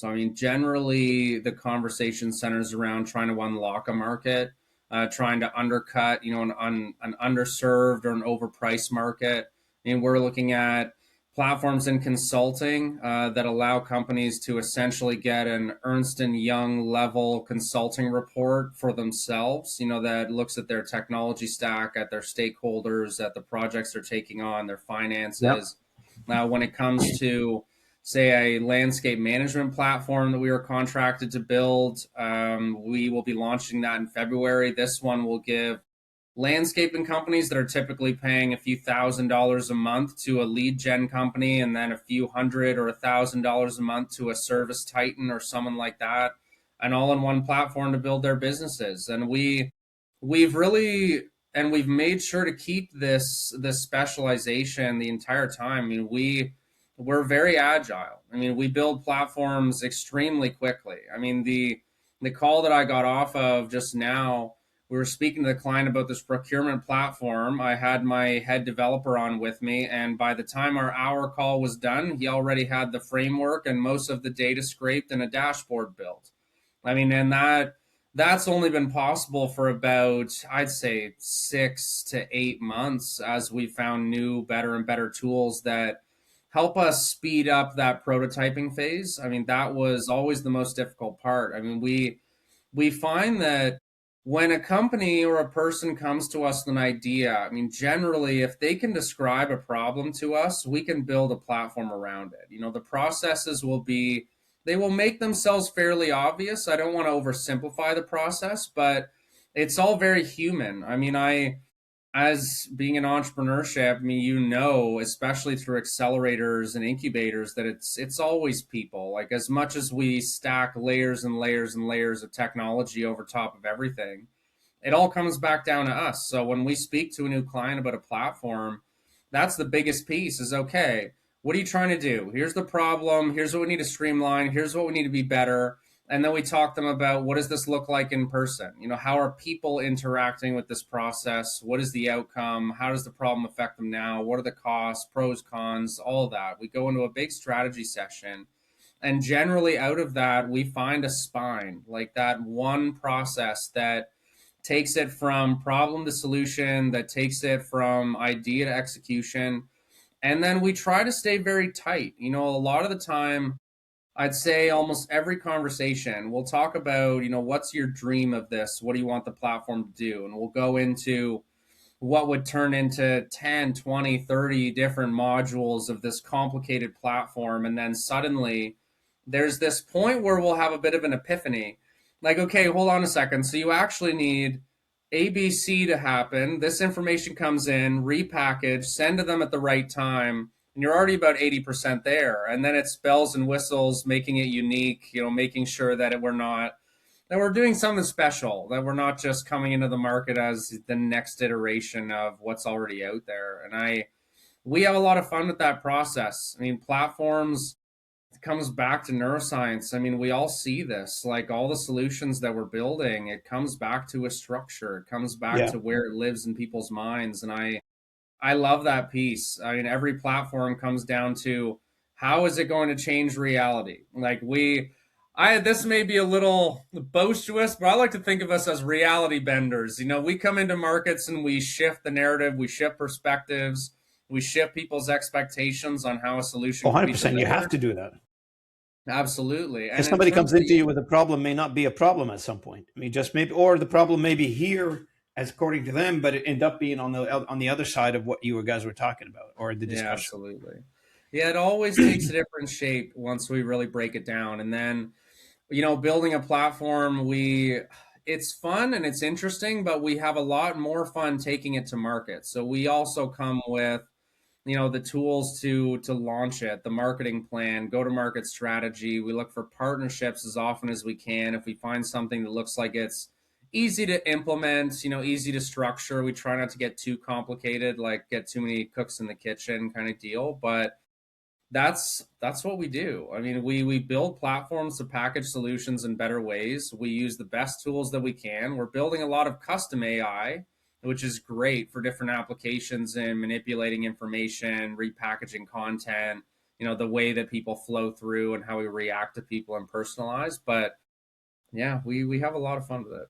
So, I mean, generally the conversation centers around trying to unlock a market, trying to undercut, an underserved or an overpriced market. And we're looking at platforms in consulting that allow companies to essentially get an Ernst and Young level consulting report for themselves, that looks at their technology stack, at their stakeholders, at the projects they're taking on, their Yep. finances. Now, when it comes to, say, a landscape management platform that we were contracted to build, we will be launching that in February. This one will give landscaping companies that are typically paying a few $1,000s a month to a lead gen company, and then a few hundred or $1,000 a month to a service titan or someone like that, an all-in-one platform to build their businesses. And we've really and we've made sure to keep this specialization the entire time. I mean, we're very agile. I mean, we build platforms extremely quickly. I mean, the call that I got off of just now, we were speaking to the client about this procurement platform. I had my head developer on with me, and by the time our hour call was done, he already had the framework and most of the data scraped and a dashboard built. I mean, and that's only been possible for about, I'd say, 6 to 8 months as we found new, better and better tools that help us speed up that prototyping phase. I mean, that was always the most difficult part. I mean, we find that when a company or a person comes to us with an idea, I mean, generally, if they can describe a problem to us, we can build a platform around it. The processes they will make themselves fairly obvious. I don't want to oversimplify the process, but it's all very human. I mean, as being in entrepreneurship, I mean, especially through accelerators and incubators, that it's always people. Like, as much as we stack layers and layers and layers of technology over top of everything, it all comes back down to us. So when we speak to a new client about a platform, that's the biggest piece is, okay, what are you trying to do? Here's the problem. Here's what we need to streamline. Here's what we need to be better. And then we talk to them about, what does this look like in person? How are people interacting with this process? What is the outcome? How does the problem affect them now? What are the costs, pros, cons, all of that? We go into a big strategy session. And generally out of that, we find a spine, like that one process that takes it from problem to solution, that takes it from idea to execution. And then we try to stay very tight. A lot of the time, I'd say almost every conversation, we'll talk about, what's your dream of this? What do you want the platform to do? And we'll go into what would turn into 10, 20, 30 different modules of this complicated platform. And then suddenly there's this point where we'll have a bit of an epiphany. Like, okay, hold on a second. So you actually need ABC to happen. This information comes in, repackaged, send to them at the right time, and you're already about 80% there. And then it's bells and whistles, making it unique, making sure that we're doing something special, that we're not just coming into the market as the next iteration of what's already out there. And we have a lot of fun with that process. I mean, platforms, it comes back to neuroscience. I mean, we all see this, like all the solutions that we're building, it comes back to a structure. It comes back Yeah. to where it lives in people's minds. And I love that piece. I mean, every platform comes down to, how is it going to change reality? Like, this may be a little boisterous, but I like to think of us as reality benders. We come into markets and we shift the narrative, we shift perspectives, we shift people's expectations on how a solution Oh, can be 100%. You have delivered. to do that. Absolutely. If And in somebody terms comes of into you with a problem, may not be a problem at some point. I mean, just maybe, or the problem may be here as according to them, but it end up being on the other side of what you guys were talking about or the Yeah, discussion. absolutely. Yeah, it always takes a different shape once we really break it down. And then, building a platform, it's fun and it's interesting, but we have a lot more fun taking it to market. So we also come with, the tools to launch it, the marketing plan, go to market strategy. We look for partnerships as often as we can. If we find something that looks like it's easy to implement, easy to structure, we try not to get too complicated, like get too many cooks in the kitchen kind of deal. But that's what we do. I mean, we build platforms to package solutions in better ways. We use the best tools that we can. We're building a lot of custom AI, which is great for different applications and manipulating information, repackaging content, the way that people flow through and how we react to people and personalize. But yeah, we have a lot of fun with it.